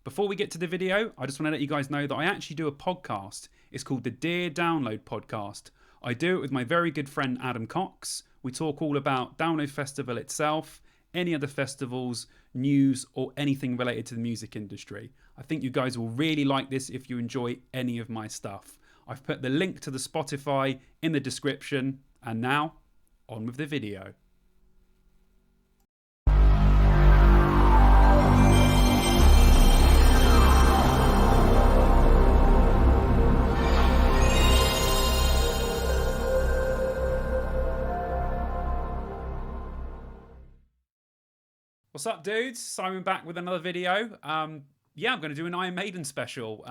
Before we get to the video, I just want to let you guys know that I actually do a podcast. It's called the Dear Download Podcast. I do it with my very good friend Adam Cox. We talk all about Download Festival itself, any other festivals, news, or anything related to the music industry. I think you guys will really like this if you enjoy any of my stuff. I've put the link to the Spotify in the description. And now, on with the video. What's up, dudes? Simon back with another video. I'm going to do an Iron Maiden special.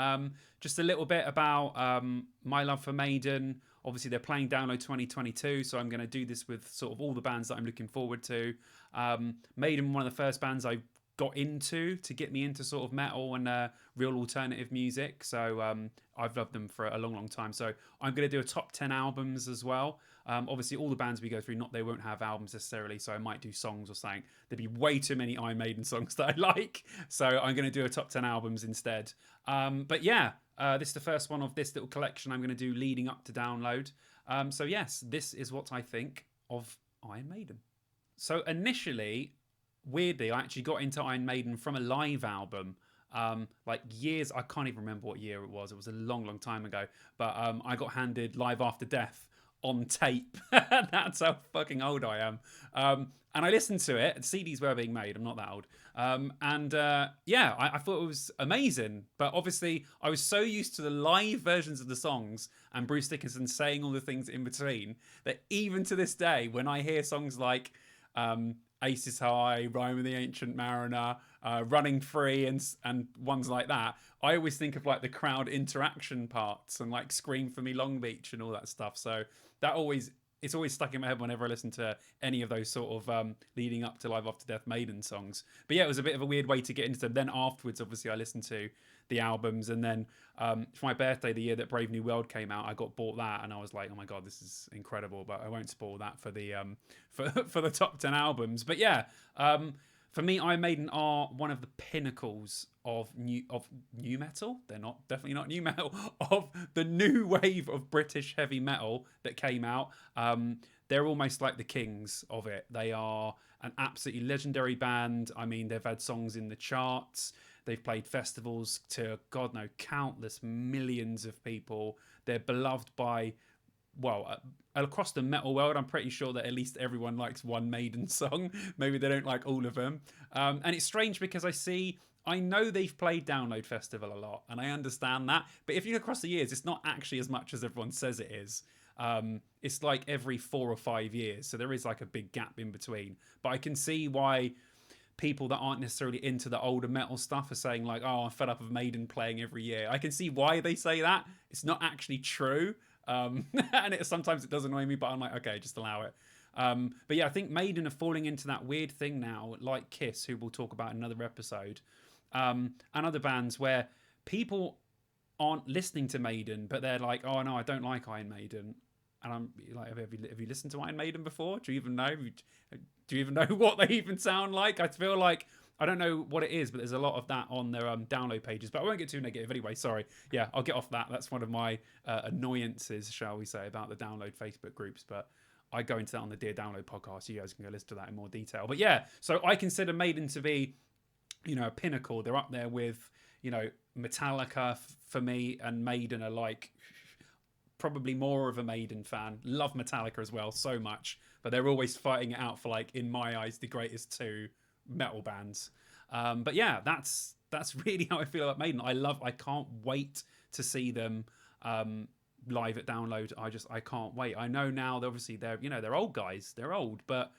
Just a little bit about my love for Maiden. Obviously, they're playing Download 2022, so I'm going to do this with sort of all the bands that I'm looking forward to. Maiden, one of the first bands I got into to get me into sort of metal and real alternative music. So I've loved them for a long, long time. So I'm going to do a top 10 albums as well. Obviously, all the bands we go through, they won't have albums necessarily, so I might do songs or something. There'd be way too many Iron Maiden songs that I like, so I'm going to do a top 10 albums instead. But yeah, this is the first one of this little collection I'm going to do leading up to Download. So yes, this is what I think of Iron Maiden. So initially, weirdly, I actually got into Iron Maiden from a live album. Like years, I can't even remember what year it was. It was a long, long time ago. But I got handed Live After Death on tape. That's how fucking old I am. And I listened to it. CDs were being made. I'm not that old. Yeah, I thought it was amazing. But obviously, I was so used to the live versions of the songs and Bruce Dickinson saying all the things in between that even to this day, when I hear songs like Aces High, Rhyme of the Ancient Mariner, Running Free, and ones like that, I always think of like the crowd interaction parts and like Scream for Me Long Beach and all that stuff. So it's always stuck in my head whenever I listen to any of those sort of leading up to Live After Death Maiden songs. But yeah, it was a bit of a weird way to get into them. Then afterwards, obviously, I listened to the albums, and then for my birthday, the year that Brave New World came out, I got bought that, and I was like, oh my god, this is incredible. But I won't spoil that for the for the top 10 albums. But yeah, for me, Iron Maiden are one of the pinnacles of new metal. They're definitely not new metal, of the new wave of British heavy metal that came out. They're almost like the kings of it. They are an absolutely legendary band. I mean, they've had songs in the charts. They've played festivals to, God knows, countless millions of people. They're beloved by, well, across the metal world. I'm pretty sure that at least everyone likes one Maiden song. Maybe they don't like all of them. And it's strange because I know they've played Download Festival a lot, and I understand that. But if you look across the years, it's not actually as much as everyone says it is. It's like every 4 or 5 years. So there is like a big gap in between. But I can see why people that aren't necessarily into the older metal stuff are saying like, oh, I'm fed up of Maiden playing every year. I can see why they say that. It's not actually true. And sometimes it does annoy me, but I'm like, okay, just allow it. But yeah, I think Maiden are falling into that weird thing now, like Kiss, who we'll talk about in another episode, and other bands where people aren't listening to Maiden, but they're like, oh no, I don't like Iron Maiden. And I'm like, have you listened to Iron Maiden before? Do you even know? Do you even know what they even sound like? I feel like, I don't know what it is, but there's a lot of that on their download pages. But I won't get too negative anyway, sorry. Yeah, I'll get off that. That's one of my annoyances, shall we say, about the download Facebook groups. But I go into that on the Dear Download podcast. You guys can go listen to that in more detail. But yeah, so I consider Maiden to be, a pinnacle. They're up there with, Metallica for me, and Maiden are like probably more of a Maiden fan. Love Metallica as well so much, but they're always fighting it out for, like, in my eyes, the greatest two metal bands. But yeah, that's really how I feel about Maiden. I can't wait to see them live at Download. I can't wait. I know now that obviously they're old guys. They're old, but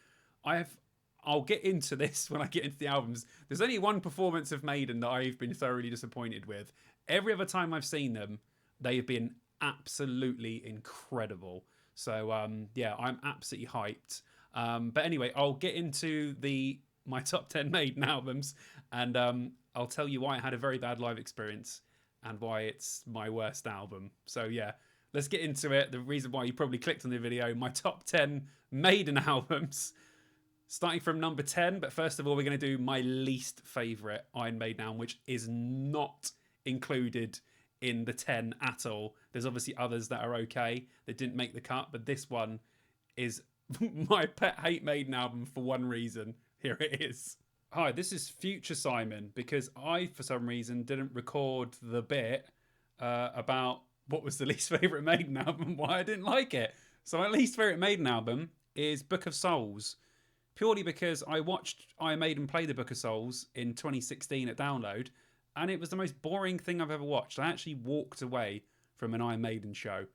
I'll get into this when I get into the albums. There's only one performance of Maiden that I've been thoroughly disappointed with. Every other time I've seen them, they have been absolutely incredible. So yeah, I'm absolutely hyped. But anyway, I'll get into my top 10 Maiden albums, and I'll tell you why I had a very bad live experience and why it's my worst album. So yeah, let's get into it. The reason why you probably clicked on the video, my top 10 Maiden albums. Starting from number 10, but first of all, we're going to do my least favourite Iron Maiden album, which is not included in the 10 at all. There's obviously others that are okay that didn't make the cut, but this one is my pet hate Maiden album for one reason. Here it is. Hi, this is future Simon, because I, for some reason, didn't record the bit about what was the least favourite Maiden album, why I didn't like it. So my least favourite Maiden album is Book of Souls. Purely because I watched Iron Maiden play the Book of Souls in 2016 at Download, and it was the most boring thing I've ever watched. I actually walked away from an Iron Maiden show.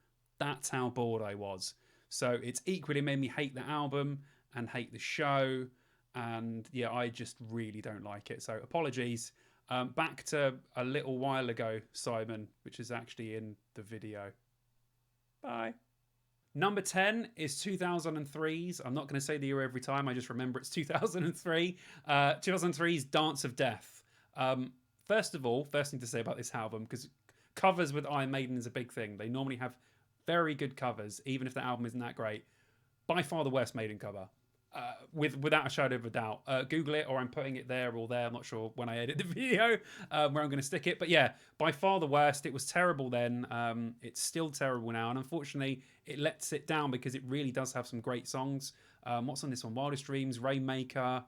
That's how bored I was. So it's equally made me hate the album and hate the show, and yeah, I just really don't like it. So apologies. Back to a little while ago, Simon, which is actually in the video. Bye. Number 10 is 2003's. I'm not going to say the year every time. I just remember it's 2003. 2003's Dance of Death. First of all, first thing to say about this album, because covers with Iron Maiden is a big thing. They normally have very good covers, even if the album isn't that great. By far the worst Maiden cover. Without a shadow of a doubt. Google it, or I'm putting it there or there. I'm not sure when I edit the video where I'm going to stick it. But yeah, by far the worst. It was terrible then. It's still terrible now. And unfortunately, it lets it down because it really does have some great songs. What's on this one? Wildest Dreams, Rainmaker,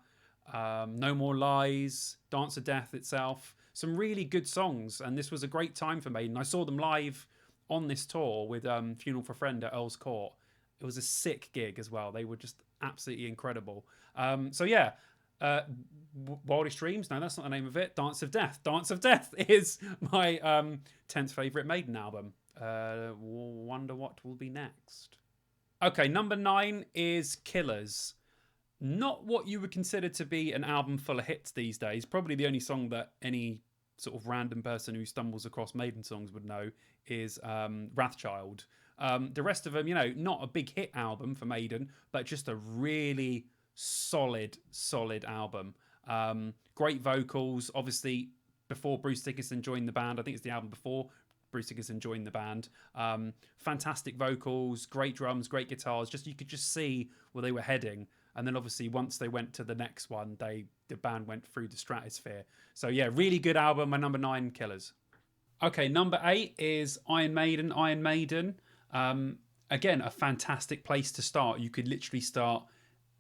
No More Lies, Dance of Death itself. Some really good songs. And this was a great time for Maiden. I saw them live on this tour with Funeral for a Friend at Earl's Court. It was a sick gig as well. They were just absolutely incredible. So yeah, Wildest Dreams. No, that's not the name of it. Dance of Death. Dance of Death is my 10th favourite Maiden album. Wonder what will be next. Okay, number 9 is Killers. Not what you would consider to be an album full of hits these days. Probably the only song that any sort of random person who stumbles across Maiden songs would know is Wrathchild. The rest of them, you know, not a big hit album for Maiden, but just a really solid album. Great vocals, obviously, before Bruce Dickinson joined the band. I think it's the album before Bruce Dickinson joined the band. Fantastic vocals, great drums, great guitars. Just you could just see where they were heading. And then obviously once they went to the next one, the band went through the stratosphere. So yeah, really good album. My number 9, Killers. Okay, number 8 is Iron Maiden. Iron Maiden. Again, a fantastic place to start. You could literally start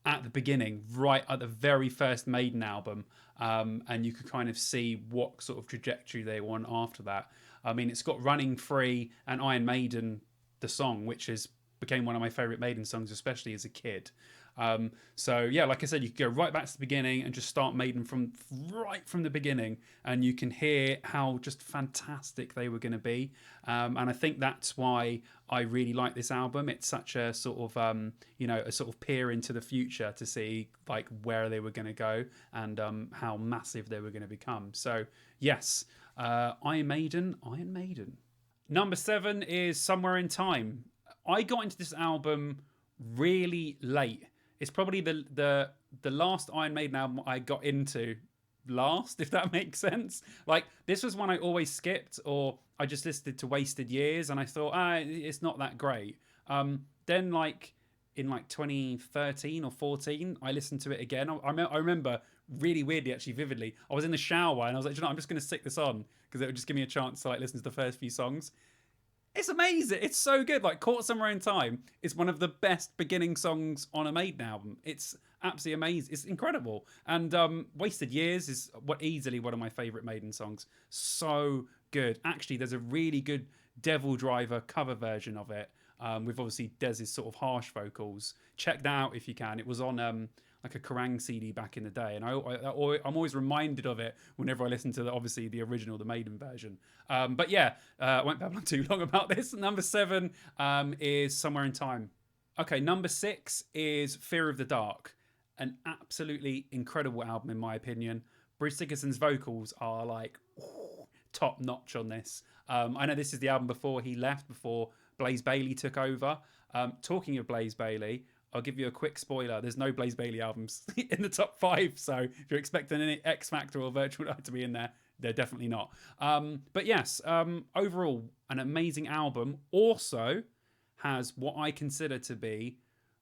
at the beginning, right at the very first Maiden album, and you could kind of see what sort of trajectory they were on after that. I mean, it's got Running Free and Iron Maiden, the song, which became one of my favourite Maiden songs, especially as a kid. So yeah, like I said, you could go right back to the beginning and just start Maiden right from the beginning, and you can hear how just fantastic they were going to be. And I think that's why I really like this album. It's such a sort of a sort of peer into the future to see like where they were going to go and how massive they were going to become. So yes, Iron Maiden. Number 7 is Somewhere in Time. I got into this album really late. It's probably the last Iron Maiden album I got into last, if that makes sense. Like, this was one I always skipped, or I just listened to Wasted Years, and I thought, it's not that great. Then, like, in like 2013 or 14, I listened to it again. I remember really weirdly, actually vividly, I was in the shower and I was like, you know, I'm just going to stick this on because it would just give me a chance to like listen to the first few songs. It's amazing. It's so good. Like, Caught Somewhere in Time is one of the best beginning songs on a Maiden album. It's absolutely amazing. It's incredible. And Wasted Years is easily one of my favourite Maiden songs. So good. Actually, there's a really good DevilDriver cover version of it with obviously Dez's sort of harsh vocals. Check that out if you can. It was on like a Kerrang CD back in the day, and I'm always reminded of it whenever I listen to obviously the original, the Maiden version. But yeah, I won't babble on too long about this. Number 7 is Somewhere in Time. Okay, number 6 is Fear of the Dark, an absolutely incredible album in my opinion. Bruce Dickinson's vocals are like top notch on this. I know this is the album before he left, before Blaze Bayley took over. Talking of Blaze Bayley, I'll give you a quick spoiler. There's no Blaze Bayley albums in the top 5. So if you're expecting any X Factor or Virtual Eye to be in there, they're definitely not. But yes, overall, an amazing album. Also has what I consider to be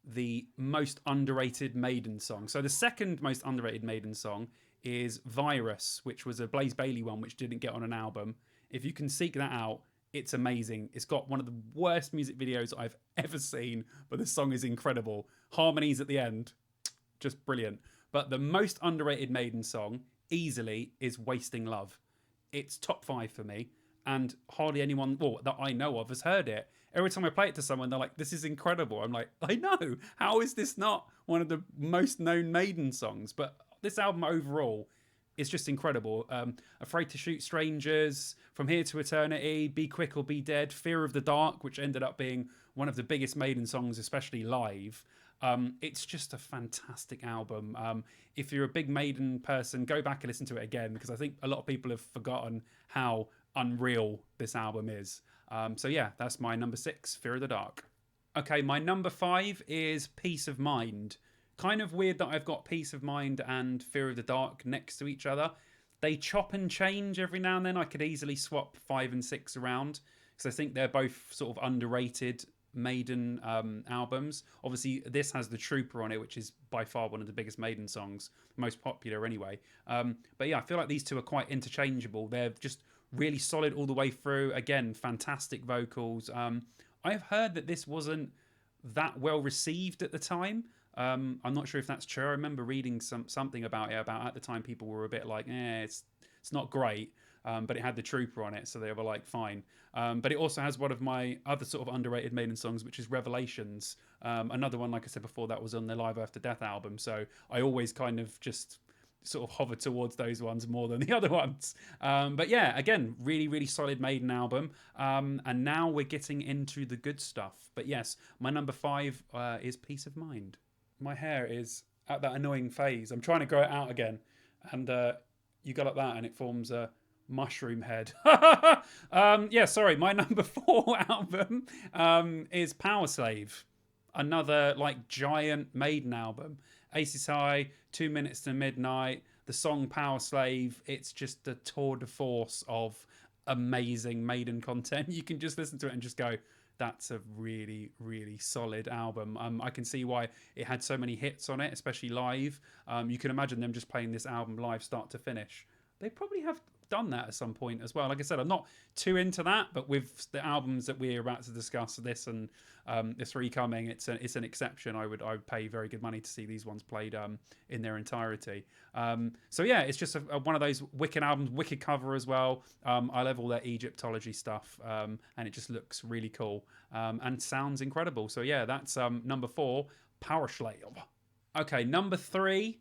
the most underrated Maiden song. So the second most underrated Maiden song is Virus, which was a Blaze Bayley one, which didn't get on an album. If you can seek that out, it's amazing. It's got one of the worst music videos I've ever seen, but the song is incredible. Harmonies at the end, just brilliant. But the most underrated Maiden song, easily, is Wasting Love. It's top 5 for me, and hardly anyone that I know of has heard it. Every time I play it to someone, they're like, this is incredible. I'm like, I know. How is this not one of the most known Maiden songs? But this album overall is just incredible. Afraid to Shoot Strangers, From Here to Eternity, Be Quick or Be Dead, Fear of the Dark, which ended up being one of the biggest Maiden songs, especially live. It's just a fantastic album. If you're a big Maiden person, go back and listen to it again, because I think a lot of people have forgotten how unreal this album is. So yeah, that's my number 6, Fear of the Dark. Okay, my number 5 is Peace of Mind. Kind of weird that I've got Peace of Mind and Fear of the Dark next to each other. They chop and change every now and then. I could easily swap 5 and 6 around, because I think they're both sort of underrated Maiden albums. Obviously, this has The Trooper on it, which is by far one of the biggest Maiden songs, most popular anyway. But yeah, I feel like these two are quite interchangeable. They're just really solid all the way through. Again, fantastic vocals. I've heard that this wasn't that well received at the time. I'm not sure if that's true. I remember reading something about it, about at the time people were a bit like, it's not great. But it had The Trooper on it, so they were like, fine. But it also has one of my other sort of underrated Maiden songs, which is Revelations. Another one, like I said before, that was on the Live After Death album. So I always kind of just sort of hover towards those ones more than the other ones. But yeah, again, really, really solid Maiden album. And now we're getting into the good stuff. But yes, my number 5 is Peace of Mind. My hair is at that annoying phase. I'm trying to grow it out again. And you go like that and it forms a mushroom head. Yeah, sorry. My number 4 album is Power Slave. Another like giant Maiden album. Aces High, 2 Minutes to Midnight, the song Power Slave. It's just a tour de force of amazing Maiden content. You can just listen to it and just go, that's a really, really solid album. I can see why it had so many hits on it, especially live. You can imagine them just playing this album live start to finish. They probably have done that at some point as well. Like I said, I'm not too into that, but with the albums that we're about to discuss, this and the 3 coming, it's an exception. I would pay very good money to see these ones played in their entirety. So yeah, it's just one of those wicked albums, wicked cover as well. I love all their Egyptology stuff, and it just looks really cool and sounds incredible. So yeah, that's number 4, Power Slave. Okay, number 3.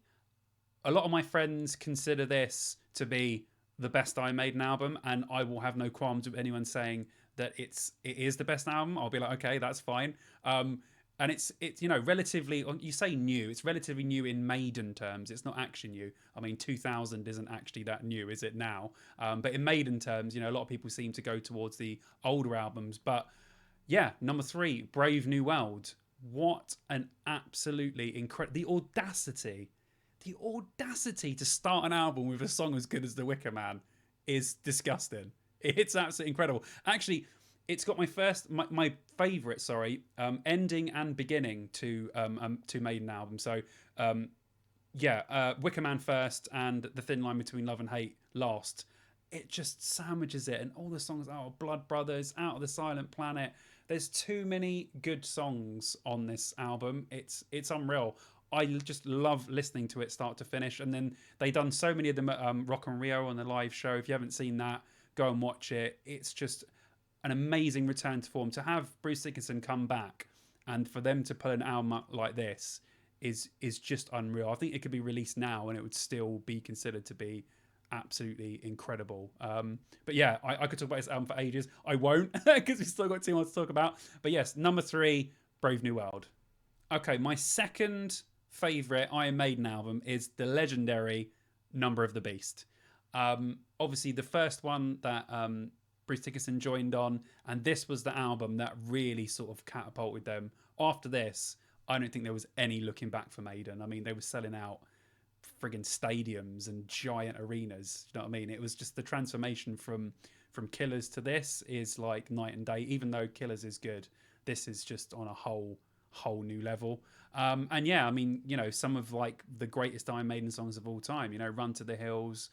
A lot of my friends consider this to be the best Iron Maiden album, and I will have no qualms with anyone saying that it is the best album. I'll be like, okay, that's fine. And it's relatively, you say new, it's relatively new in Maiden terms. It's not actually new. I mean, 2000 isn't actually that new, is it now? But in Maiden terms, a lot of people seem to go towards the older albums. But yeah, number 3, Brave New World. What an absolutely incredible, the audacity to start an album with a song as good as The Wicker Man is disgusting. It's absolutely incredible. Actually, it's got my favourite, ending and beginning to Maiden albums. So, Wicker Man first and The Thin Line Between Love and Hate last. It just sandwiches it, and all the songs, Blood Brothers, Out of the Silent Planet. There's too many good songs on this album. It's unreal. I just love listening to it start to finish. And then they done so many of them at Rock and Rio on the live show. If you haven't seen that, go and watch it. It's just an amazing return to form. To have Bruce Dickinson come back and for them to put an album up like this is just unreal. I think it could be released now and it would still be considered to be absolutely incredible. But yeah, I could talk about this album for ages. I won't because we've still got too much to talk about. But yes, number 3, Brave New World. Okay, my second favourite Iron Maiden album is the legendary Number of the Beast. Obviously, the first one that Bruce Dickinson joined on, and this was the album that really sort of catapulted them. After this, I don't think there was any looking back for Maiden. I mean, they were selling out friggin' stadiums and giant arenas. You know what I mean? It was just the transformation from Killers to this is like night and day. Even though Killers is good, this is just on a whole whole new level. And yeah, I mean, you know, some of like the greatest Iron Maiden songs of all time, you know, Run to the Hills,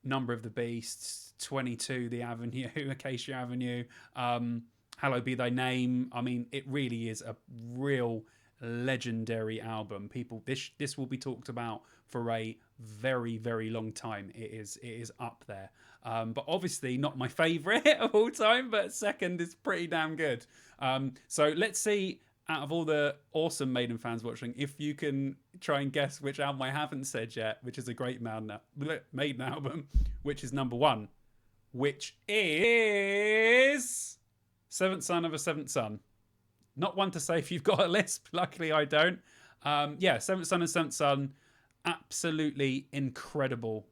Number of the Beasts, 22, The Avenue, Acacia Avenue, Hallowed Be Thy Name. I mean, it really is a real legendary album. People, this will be talked about for a very, very long time. It is up there. But obviously not my favorite of all time, but second is pretty damn good. So let's see, out of all the awesome Maiden fans watching, if you can try and guess which album I haven't said yet, which is a great Maiden album, which is number one, which is Seventh Son of a Seventh Son. Not one to say if you've got a lisp. Luckily, I don't. Yeah, Seventh Son and Seventh Son, absolutely incredible.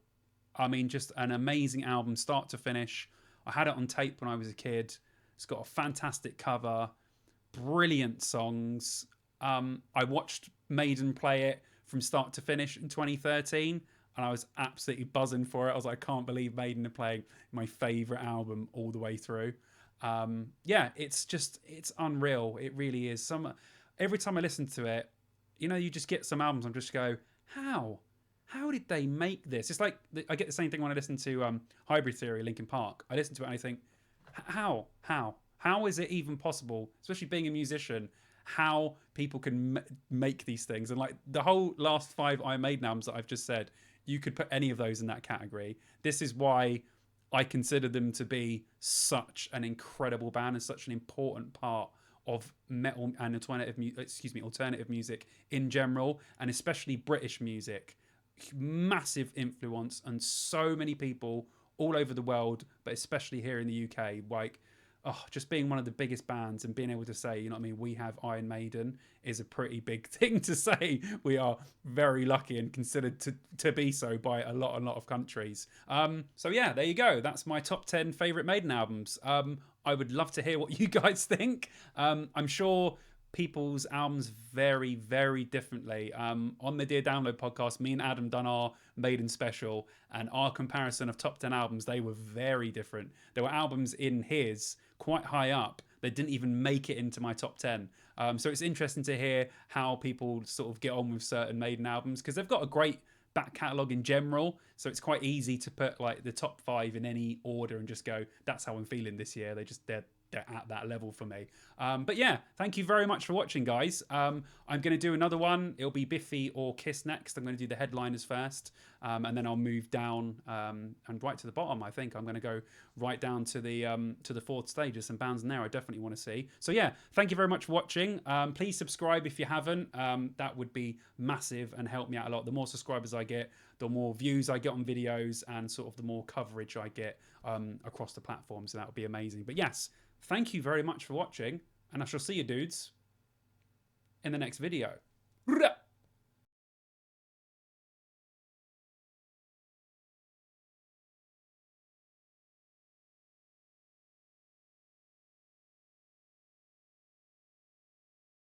I mean, just an amazing album, start to finish. I had it on tape when I was a kid. It's got a fantastic cover, brilliant songs. I watched Maiden play it from start to finish in 2013, and I was absolutely buzzing for it. I was like, I can't believe Maiden are playing my favourite album all the way through. Yeah, it's unreal. It really is. Every time I listen to it, you know, you just get some albums, I'm just go, how did they make this? It's like, I get the same thing when I listen to Hybrid Theory, Linkin Park. I listen to it and I think, how is it even possible, especially being a musician, how people can make these things? And like the whole last 5 Iron Maiden albums that I've just said, you could put any of those in that category. This is why I consider them to be such an incredible band and such an important part of metal and alternative music in general, and especially British music. Massive influence, and so many people all over the world, but especially here in the UK, like, just being one of the biggest bands and being able to say, you know what I mean, we have Iron Maiden is a pretty big thing to say. We are very lucky and considered to be so by a lot of countries. So yeah, there you go. That's my top 10 favourite Maiden albums. I would love to hear what you guys think. I'm sure people's albums vary very differently. On the Dear Download podcast, me and Adam done our Maiden special, and our comparison of top 10 albums, they were very different. There were albums in his quite high up that didn't even make it into my top 10. So it's interesting to hear how people sort of get on with certain Maiden albums, because they've got a great back catalogue in general, so it's quite easy to put like the top 5 in any order and just go, that's how I'm feeling this year. They're at that level for me. But yeah, thank you very much for watching, guys. I'm going to do another one. It'll be Biffy or Kiss next. I'm going to do the headliners first, and then I'll move down and right to the bottom. I think I'm going to go right down to the fourth stage. There's some bands in there I definitely want to see. So yeah, thank you very much for watching. Please subscribe if you haven't. That would be massive and help me out a lot. The more subscribers I get, the more views I get on videos, and sort of the more coverage I get across the platforms. So that would be amazing. But yes, thank you very much for watching, and I shall see you dudes in the next video.